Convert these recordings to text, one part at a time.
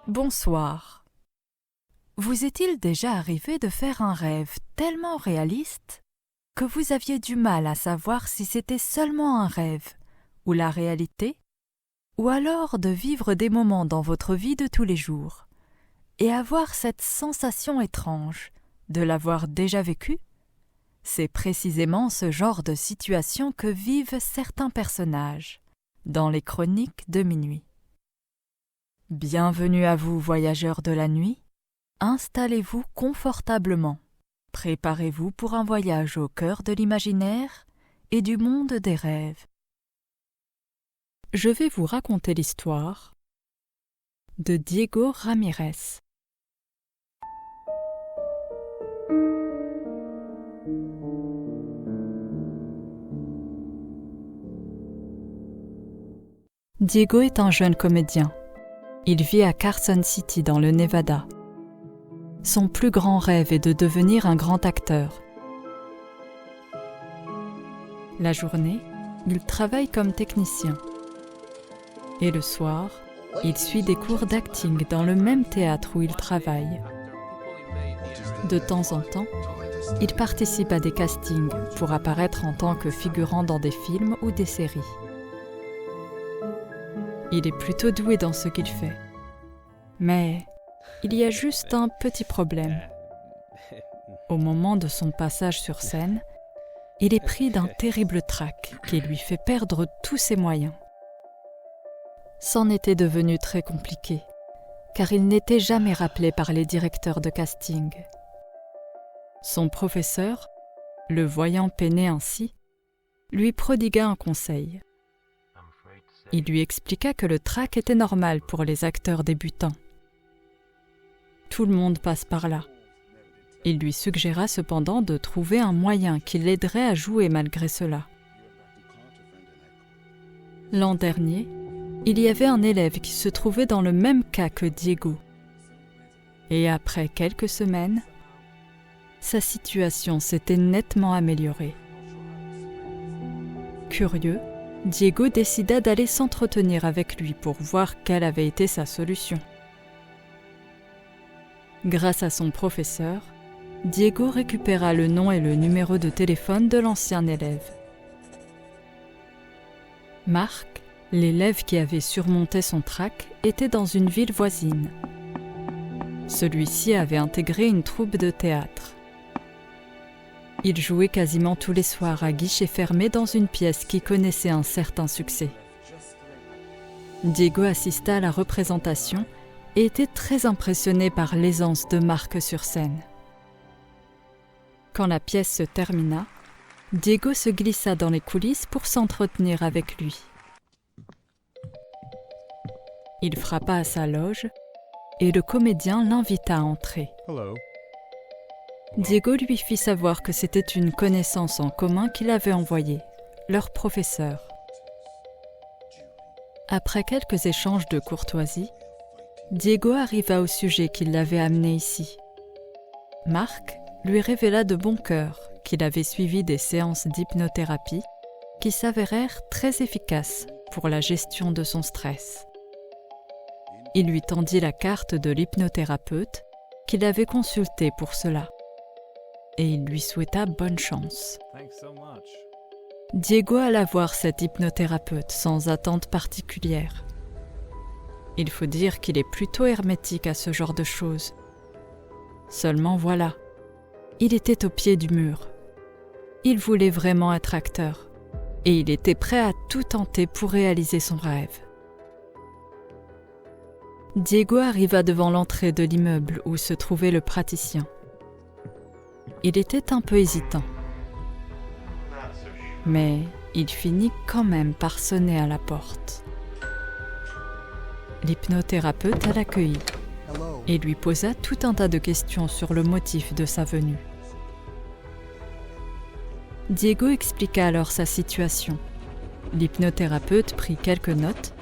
Bonsoir. Vous est-il déjà arrivé de faire un rêve tellement réaliste que vous aviez du mal à savoir si c'était seulement un rêve ou la réalité, ou alors de vivre des moments dans votre vie de tous les jours et avoir cette sensation étrange de l'avoir déjà vécu? C'est précisément ce genre de situation que vivent certains personnages dans les chroniques de minuit. Bienvenue à vous, voyageurs de la nuit. Installez-vous confortablement. Préparez-vous pour un voyage au cœur de l'imaginaire et du monde des rêves. Je vais vous raconter l'histoire de Diego Ramirez. Diego est un jeune comédien. Il vit à Carson City dans le Nevada. Son plus grand rêve est de devenir un grand acteur. La journée, il travaille comme technicien. Et le soir, il suit des cours d'acting dans le même théâtre où il travaille. De temps en temps, il participe à des castings pour apparaître en tant que figurant dans des films ou des séries. Il est plutôt doué dans ce qu'il fait. Mais il y a juste un petit problème. Au moment de son passage sur scène, il est pris d'un terrible trac qui lui fait perdre tous ses moyens. C'en était devenu très compliqué, car il n'était jamais rappelé par les directeurs de casting. Son professeur, le voyant peiner ainsi, lui prodigua un conseil. Il lui expliqua que le trac était normal pour les acteurs débutants. Tout le monde passe par là. Il lui suggéra cependant de trouver un moyen qui l'aiderait à jouer malgré cela. L'an dernier, il y avait un élève qui se trouvait dans le même cas que Diego. Et après quelques semaines, sa situation s'était nettement améliorée. Curieux, Diego décida d'aller s'entretenir avec lui pour voir quelle avait été sa solution. Grâce à son professeur, Diego récupéra le nom et le numéro de téléphone de l'ancien élève. Marc, l'élève qui avait surmonté son trac, était dans une ville voisine. Celui-ci avait intégré une troupe de théâtre. Il jouait quasiment tous les soirs à guichet fermé dans une pièce qui connaissait un certain succès. Diego assista à la représentation et était très impressionné par l'aisance de Marc sur scène. Quand la pièce se termina, Diego se glissa dans les coulisses pour s'entretenir avec lui. Il frappa à sa loge et le comédien l'invita à entrer. Hello. Diego lui fit savoir que c'était une connaissance en commun qu'il avait envoyée, leur professeur. Après quelques échanges de courtoisie, Diego arriva au sujet qui l'avait amené ici. Marc lui révéla de bon cœur qu'il avait suivi des séances d'hypnothérapie qui s'avérèrent très efficaces pour la gestion de son stress. Il lui tendit la carte de l'hypnothérapeute qu'il avait consultée pour cela. Et il lui souhaita bonne chance. Diego alla voir cet hypnothérapeute sans attente particulière. Il faut dire qu'il est plutôt hermétique à ce genre de choses. Seulement voilà, il était au pied du mur. Il voulait vraiment être acteur, et il était prêt à tout tenter pour réaliser son rêve. Diego arriva devant l'entrée de l'immeuble où se trouvait le praticien. Il était un peu hésitant. Mais il finit quand même par sonner à la porte. L'hypnothérapeute l'accueillit et lui posa tout un tas de questions sur le motif de sa venue. Diego expliqua alors sa situation. L'hypnothérapeute prit quelques notes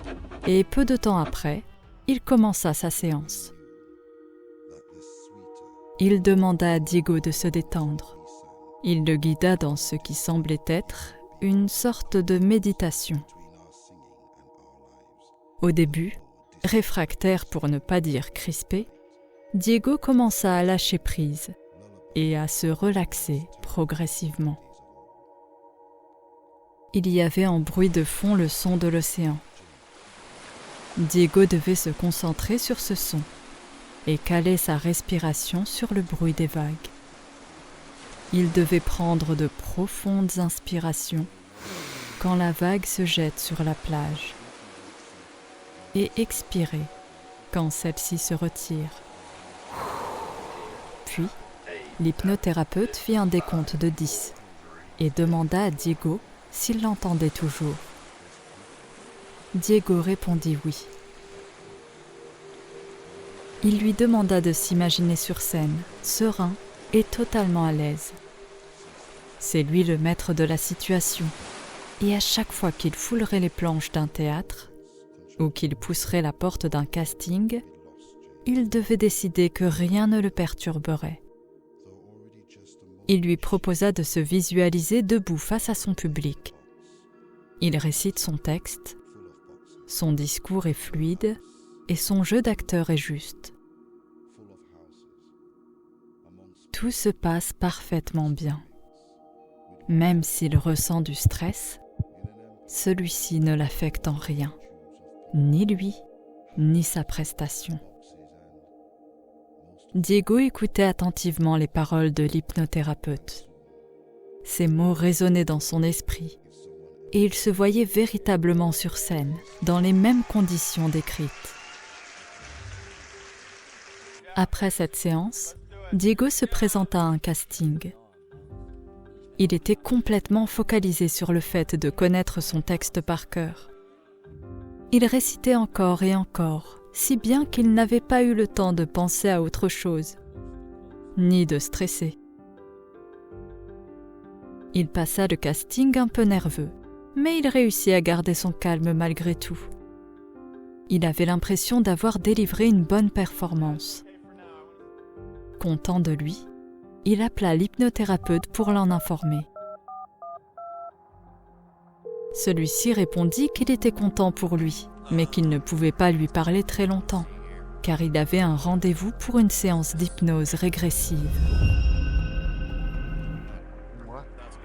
et peu de temps après, il commença sa séance. Il demanda à Diego de se détendre. Il le guida dans ce qui semblait être une sorte de méditation. Au début, Réfractaire pour ne pas dire crispé, Diego commença à lâcher prise et à se relaxer progressivement. Il y avait en bruit de fond le son de l'océan. Diego devait se concentrer sur ce son et caler sa respiration sur le bruit des vagues. Il devait prendre de profondes inspirations quand la vague se jette sur la plage et expirer quand celle-ci se retire. Puis, l'hypnothérapeute fit un décompte de 10 et demanda à Diego s'il l'entendait toujours. Diego répondit oui. Il lui demanda de s'imaginer sur scène, serein et totalement à l'aise. C'est lui le maître de la situation, et à chaque fois qu'il foulerait les planches d'un théâtre, ou qu'il pousserait la porte d'un casting, il devait décider que rien ne le perturberait. Il lui proposa de se visualiser debout face à son public. Il récite son texte, son discours est fluide et son jeu d'acteur est juste. Tout se passe parfaitement bien. Même s'il ressent du stress, celui-ci ne l'affecte en rien, ni lui, ni sa prestation. Diego écoutait attentivement les paroles de l'hypnothérapeute. Ces mots résonnaient dans son esprit, et il se voyait véritablement sur scène, dans les mêmes conditions décrites. Après cette séance, Diego se présenta à un casting. Il était complètement focalisé sur le fait de connaître son texte par cœur. Il récitait encore et encore, si bien qu'il n'avait pas eu le temps de penser à autre chose, ni de stresser. Il passa le casting un peu nerveux, mais il réussit à garder son calme malgré tout. Il avait l'impression d'avoir délivré une bonne performance. Content de lui, il appela l'hypnothérapeute pour l'en informer. Celui-ci répondit qu'il était content pour lui, mais qu'il ne pouvait pas lui parler très longtemps, car il avait un rendez-vous pour une séance d'hypnose régressive.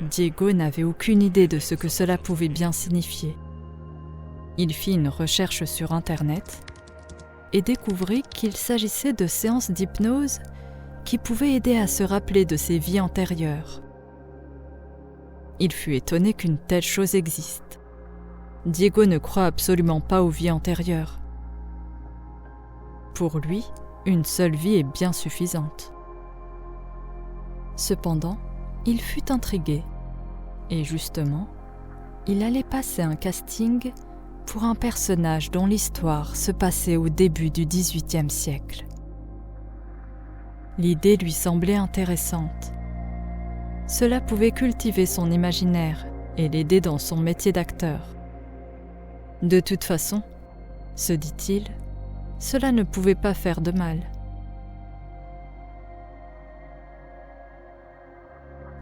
Diego n'avait aucune idée de ce que cela pouvait bien signifier. Il fit une recherche sur Internet et découvrit qu'il s'agissait de séances d'hypnose qui pouvaient aider à se rappeler de ses vies antérieures. Il fut étonné qu'une telle chose existe. Diego ne croit absolument pas aux vies antérieures. Pour lui, une seule vie est bien suffisante. Cependant, il fut intrigué. Et justement, il allait passer un casting pour un personnage dont l'histoire se passait au début du XVIIIe siècle. L'idée lui semblait intéressante. Cela pouvait cultiver son imaginaire et l'aider dans son métier d'acteur. De toute façon, se dit-il, cela ne pouvait pas faire de mal.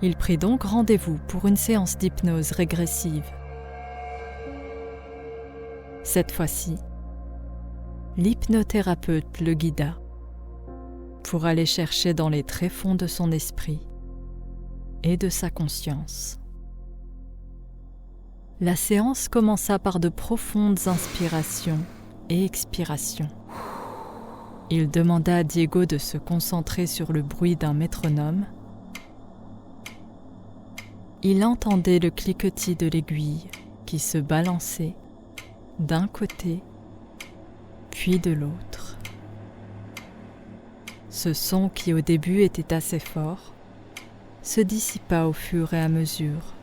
Il prit donc rendez-vous pour une séance d'hypnose régressive. Cette fois-ci, l'hypnothérapeute le guida pour aller chercher dans les tréfonds de son esprit et de sa conscience. La séance commença par de profondes inspirations et expirations. Il demanda à Diego de se concentrer sur le bruit d'un métronome. Il entendait le cliquetis de l'aiguille qui se balançait d'un côté puis de l'autre. Ce son qui au début était assez fort se dissipa au fur et à mesure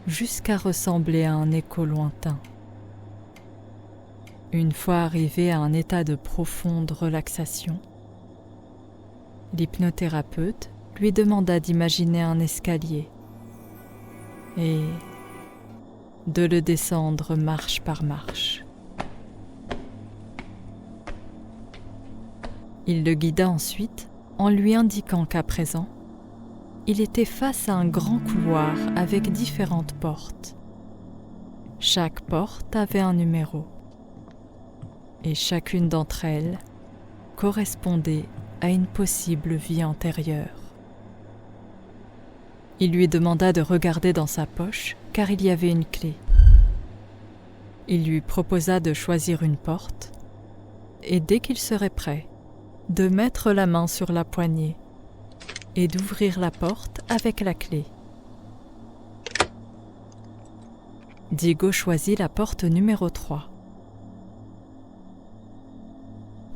jusqu'à ressembler à un écho lointain. Une fois arrivé à un état de profonde relaxation, l'hypnothérapeute lui demanda d'imaginer un escalier et de le descendre marche par marche. Il le guida ensuite en lui indiquant qu'à présent, il était face à un grand couloir avec différentes portes. Chaque porte avait un numéro. et chacune d'entre elles correspondait à une possible vie antérieure. Il lui demanda de regarder dans sa poche car il y avait une clé. Il lui proposa de choisir une porte et dès qu'il serait prêt, de mettre la main sur la poignée et d'ouvrir la porte avec la clé. Diego choisit la porte numéro 3.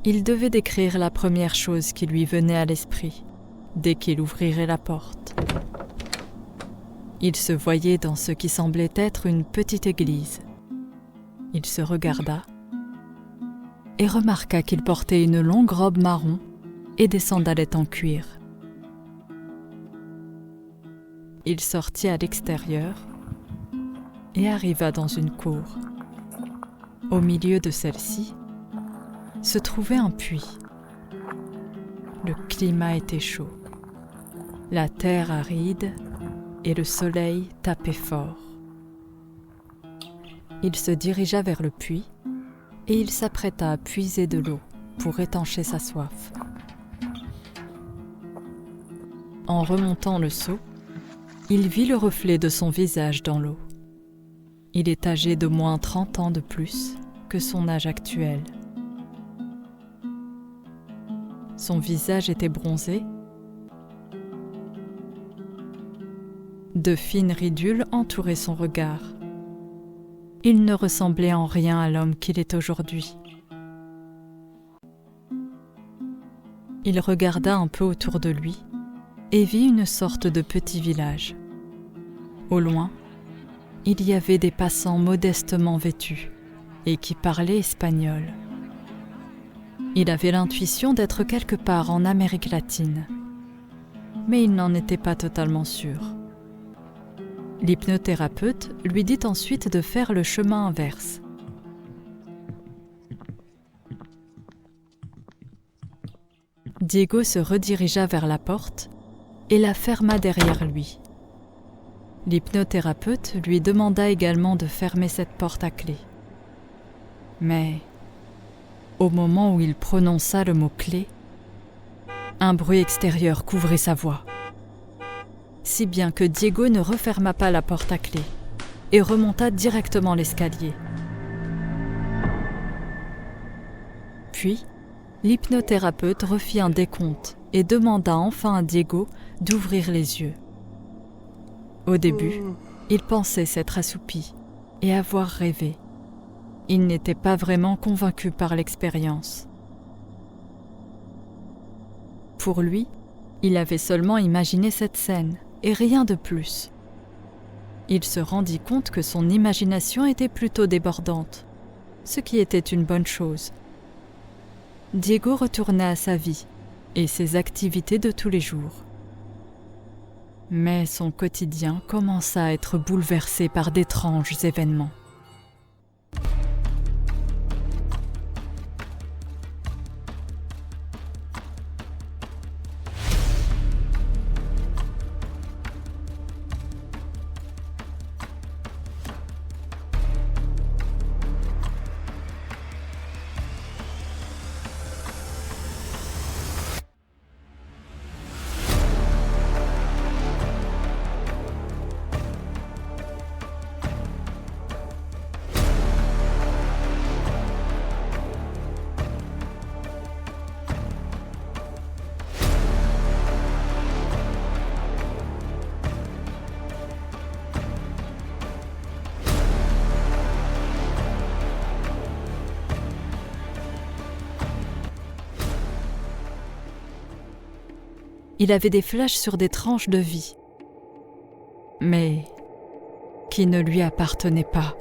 Il devait décrire la première chose qui lui venait à l'esprit dès qu'il ouvrirait la porte. Il se voyait dans ce qui semblait être une petite église. Il se regarda et remarqua qu'il portait une longue robe marron et des sandalettes en cuir. Il sortit à l'extérieur et arriva dans une cour. Au milieu de celle-ci se trouvait un puits. Le climat était chaud, la terre aride et le soleil tapait fort. Il se dirigea vers le puits et il s'apprêta à puiser de l'eau pour étancher sa soif. En remontant le seau, il vit le reflet de son visage dans l'eau. Il est âgé d'au moins 30 ans de plus que son âge actuel. Son visage était bronzé. De fines ridules entouraient son regard. Il ne ressemblait en rien à l'homme qu'il est aujourd'hui. Il regarda un peu autour de lui et vit une sorte de petit village. Au loin, il y avait des passants modestement vêtus et qui parlaient espagnol. Il avait l'intuition d'être quelque part en Amérique latine, mais il n'en était pas totalement sûr. L'hypnothérapeute lui dit ensuite de faire le chemin inverse. Diego se redirigea vers la porte et la ferma derrière lui. L'hypnothérapeute lui demanda également de fermer cette porte à clé. Mais, au moment où il prononça le mot « clé », un bruit extérieur couvrit sa voix, si bien que Diego ne referma pas la porte à clé et remonta directement l'escalier. Puis, l'hypnothérapeute refit un décompte et demanda enfin à Diego d'ouvrir les yeux. Au début, il pensait s'être assoupi et avoir rêvé. Il n'était pas vraiment convaincu par l'expérience. Pour lui, il avait seulement imaginé cette scène et rien de plus. Il se rendit compte que son imagination était plutôt débordante, ce qui était une bonne chose. Diego retourna à sa vie et ses activités de tous les jours. Mais son quotidien commença à être bouleversé par d'étranges événements. Il avait des flashs sur des tranches de vie, mais qui ne lui appartenaient pas.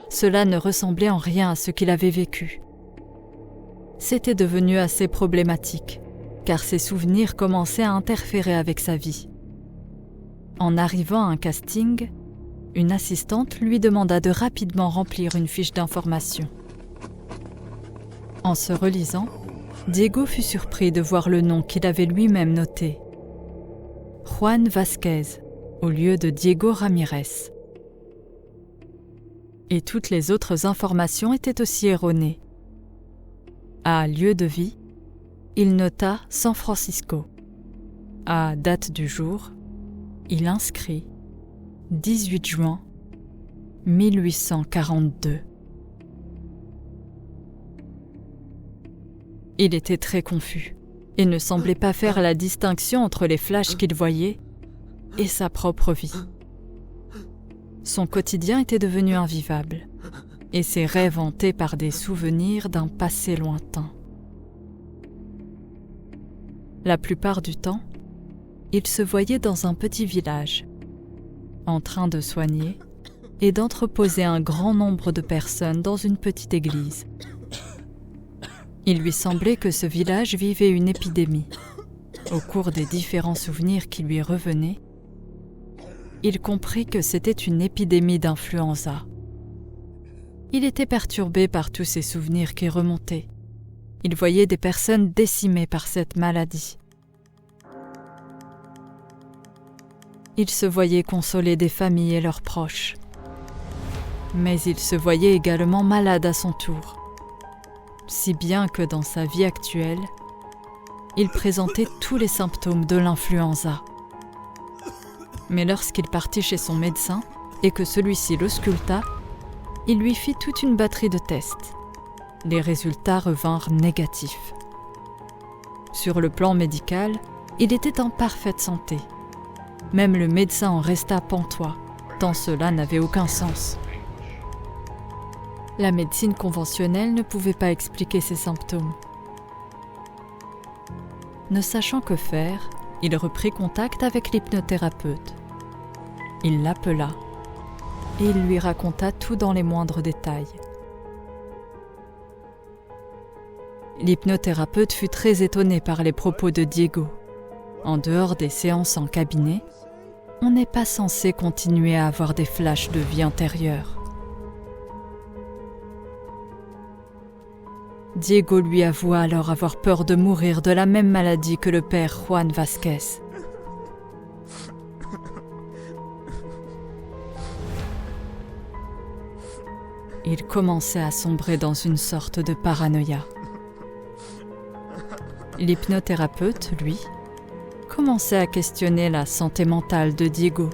Cela ne ressemblait en rien à ce qu'il avait vécu. C'était devenu assez problématique, car ses souvenirs commençaient à interférer avec sa vie. En arrivant à un casting, une assistante lui demanda de rapidement remplir une fiche d'information. En se relisant, Diego fut surpris de voir le nom qu'il avait lui-même noté. Juan Vázquez, au lieu de Diego Ramírez. Et toutes les autres informations étaient aussi erronées. À lieu de vie, il nota San Francisco. À date du jour, il inscrit 18 juin 1842. Il était très confus et ne semblait pas faire la distinction entre les flashs qu'il voyait et sa propre vie. Son quotidien était devenu invivable et ses rêves hantés par des souvenirs d'un passé lointain. La plupart du temps, il se voyait dans un petit village, en train de soigner et d'entreposer un grand nombre de personnes dans une petite église. Il lui semblait que ce village vivait une épidémie. Au cours des différents souvenirs qui lui revenaient, il comprit que c'était une épidémie d'influenza. Il était perturbé par tous ces souvenirs qui remontaient. Il voyait des personnes décimées par cette maladie. Il se voyait consoler des familles et leurs proches. Mais il se voyait également malade à son tour. Si bien que dans sa vie actuelle, il présentait tous les symptômes de l'influenza. Mais lorsqu'il partit chez son médecin et que celui-ci l'ausculta, il lui fit toute une batterie de tests. Les résultats revinrent négatifs. Sur le plan médical, il était en parfaite santé. Même le médecin en resta pantois, tant cela n'avait aucun sens. La médecine conventionnelle ne pouvait pas expliquer ces symptômes. Ne sachant que faire, il reprit contact avec l'hypnothérapeute. Il l'appela et il lui raconta tout dans les moindres détails. L'hypnothérapeute fut très étonné par les propos de Diego. En dehors des séances en cabinet, on n'est pas censé continuer à avoir des flashs de vie antérieure. Diego lui avoua alors avoir peur de mourir de la même maladie que le père Juan Vasquez. Il commençait à sombrer dans une sorte de paranoïa. L'hypnothérapeute, lui, commençait à questionner la santé mentale de Diego.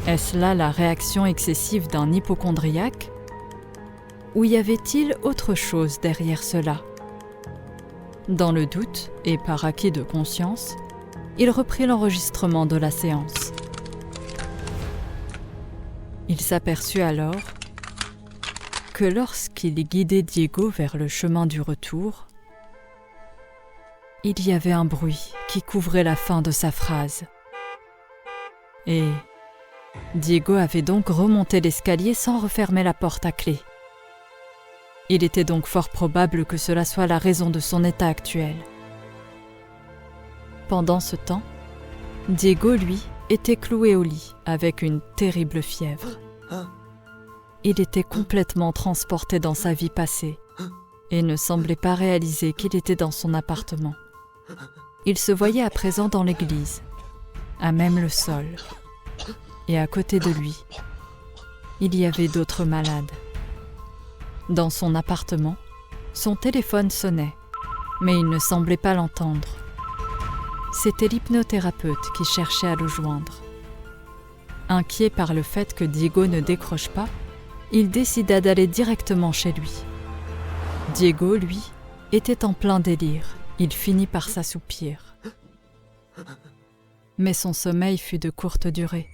Est-ce là la réaction excessive d'un hypocondriaque ? Ou y avait-il autre chose derrière cela ? Dans le doute, et par acquis de conscience, il reprit l'enregistrement de la séance. Il s'aperçut alors que lorsqu'il guidait Diego vers le chemin du retour, il y avait un bruit qui couvrait la fin de sa phrase. Et Diego avait donc remonté l'escalier sans refermer la porte à clé. Il était donc fort probable que cela soit la raison de son état actuel. Pendant ce temps, Diego, lui, était cloué au lit avec une terrible fièvre. Il était complètement transporté dans sa vie passée et ne semblait pas réaliser qu'il était dans son appartement. Il se voyait à présent dans l'église, à même le sol, et à côté de lui, il y avait d'autres malades. Dans son appartement, son téléphone sonnait, mais il ne semblait pas l'entendre. C'était l'hypnothérapeute qui cherchait à le joindre. Inquiet par le fait que Diego ne décroche pas, il décida d'aller directement chez lui. Diego, lui, était en plein délire. Il finit par s'assoupir. Mais son sommeil fut de courte durée.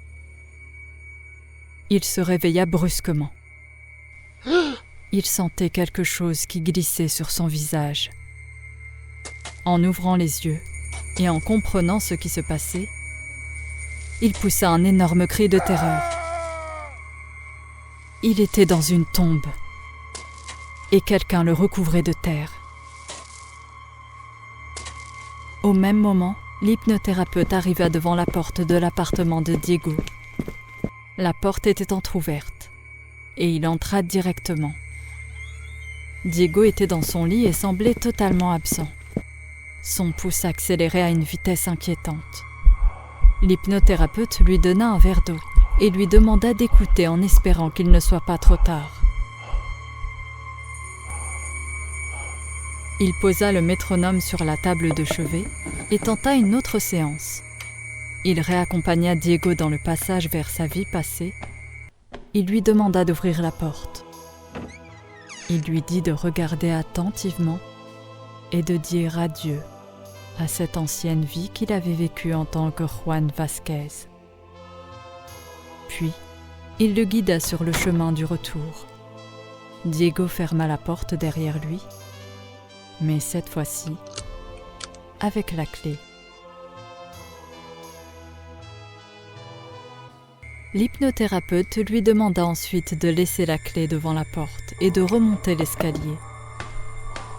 Il se réveilla brusquement. Il sentait quelque chose qui glissait sur son visage. En ouvrant les yeux et en comprenant ce qui se passait, il poussa un énorme cri de terreur. Il était dans une tombe et quelqu'un le recouvrait de terre. Au même moment, l'hypnothérapeute arriva devant la porte de l'appartement de Diego. La porte était entr'ouverte et il entra directement. Diego était dans son lit et semblait totalement absent. Son pouls accélérait à une vitesse inquiétante. L'hypnothérapeute lui donna un verre d'eau et lui demanda d'écouter en espérant qu'il ne soit pas trop tard. Il posa le métronome sur la table de chevet et tenta une autre séance. Il réaccompagna Diego dans le passage vers sa vie passée. Il lui demanda d'ouvrir la porte. Il lui dit de regarder attentivement et de dire adieu à cette ancienne vie qu'il avait vécue en tant que Juan Vasquez. Puis, il le guida sur le chemin du retour. Diego ferma la porte derrière lui, mais cette fois-ci, avec la clé. L'hypnothérapeute lui demanda ensuite de laisser la clé devant la porte et de remonter l'escalier.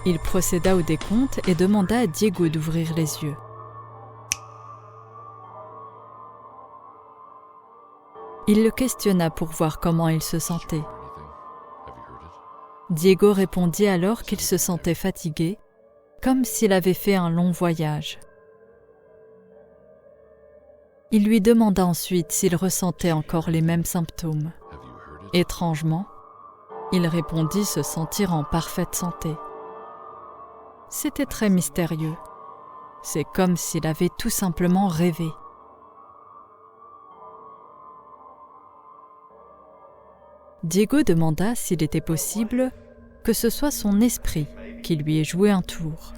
Il procéda au décompte et demanda à Diego d'ouvrir les yeux. Il le questionna pour voir comment il se sentait. Diego répondit alors qu'il se sentait fatigué, comme s'il avait fait un long voyage. Il lui demanda ensuite s'il ressentait encore les mêmes symptômes. Étrangement, il répondit se sentir en parfaite santé. C'était très mystérieux. C'est comme s'il avait tout simplement rêvé. Diego demanda s'il était possible que ce soit son esprit qui lui ait joué un tour.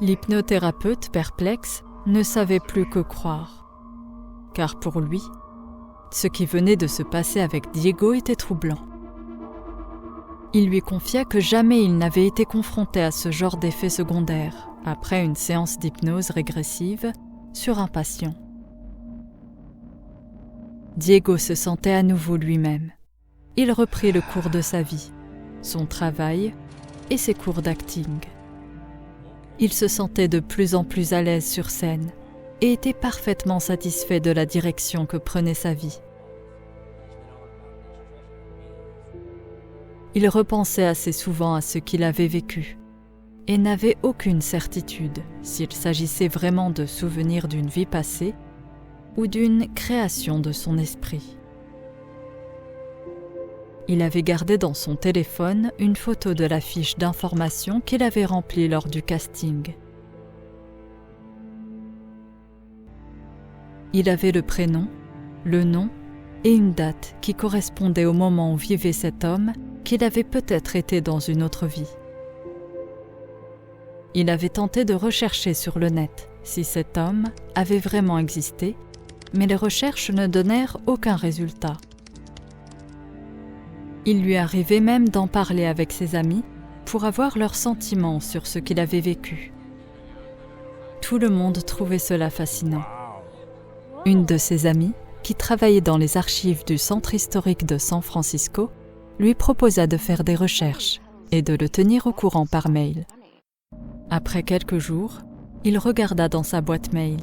L'hypnothérapeute, perplexe, ne savait plus que croire, car pour lui, ce qui venait de se passer avec Diego était troublant. Il lui confia que jamais il n'avait été confronté à ce genre d'effet secondaire après une séance d'hypnose régressive sur un patient. Diego se sentait à nouveau lui-même. Il reprit le cours de sa vie, son travail et ses cours d'acting. Il se sentait de plus en plus à l'aise sur scène et était parfaitement satisfait de la direction que prenait sa vie. Il repensait assez souvent à ce qu'il avait vécu et n'avait aucune certitude s'il s'agissait vraiment de souvenirs d'une vie passée ou d'une création de son esprit. Il avait gardé dans son téléphone une photo de la fiche d'information qu'il avait remplie lors du casting. Il avait le prénom, le nom et une date qui correspondaient au moment où vivait cet homme qu'il avait peut-être été dans une autre vie. Il avait tenté de rechercher sur le net si cet homme avait vraiment existé, mais les recherches ne donnèrent aucun résultat. Il lui arrivait même d'en parler avec ses amis pour avoir leurs sentiments sur ce qu'il avait vécu. Tout le monde trouvait cela fascinant. Une de ses amies, qui travaillait dans les archives du Centre historique de San Francisco, lui proposa de faire des recherches et de le tenir au courant par mail. Après quelques jours, il regarda dans sa boîte mail.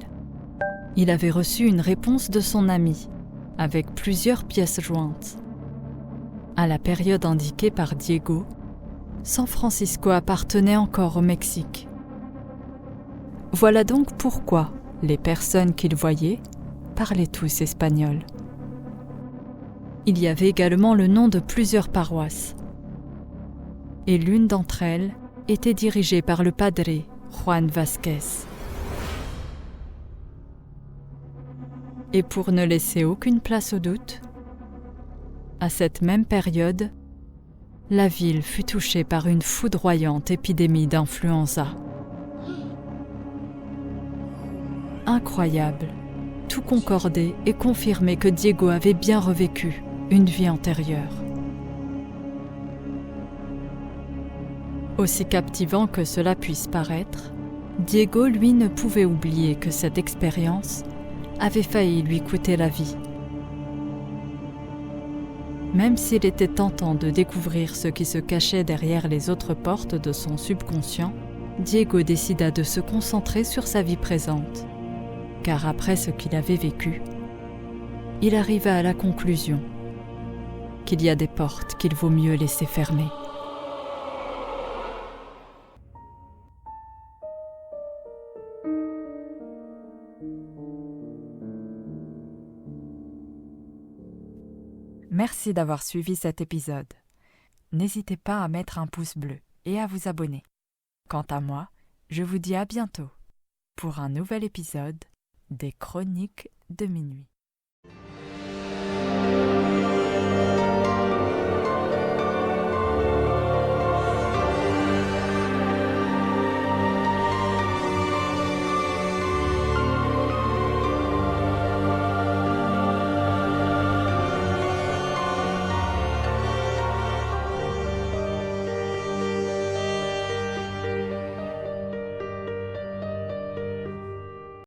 Il avait reçu une réponse de son ami, avec plusieurs pièces jointes. À la période indiquée par Diego, San Francisco appartenait encore au Mexique. Voilà donc pourquoi les personnes qu'il voyait parlaient tous espagnol. Il y avait également le nom de plusieurs paroisses, et l'une d'entre elles était dirigée par le padre Juan Vasquez. Et pour ne laisser aucune place au doute, à cette même période, la ville fut touchée par une foudroyante épidémie d'influenza. Incroyable, tout concordait et confirmait que Diego avait bien revécu une vie antérieure. Aussi captivant que cela puisse paraître, Diego, lui, ne pouvait oublier que cette expérience avait failli lui coûter la vie. Même s'il était tentant de découvrir ce qui se cachait derrière les autres portes de son subconscient, Diego décida de se concentrer sur sa vie présente. Car après ce qu'il avait vécu, il arriva à la conclusion qu'il y a des portes qu'il vaut mieux laisser fermées. Merci d'avoir suivi cet épisode. N'hésitez pas à mettre un pouce bleu et à vous abonner. Quant à moi, je vous dis à bientôt pour un nouvel épisode des Chroniques de minuit.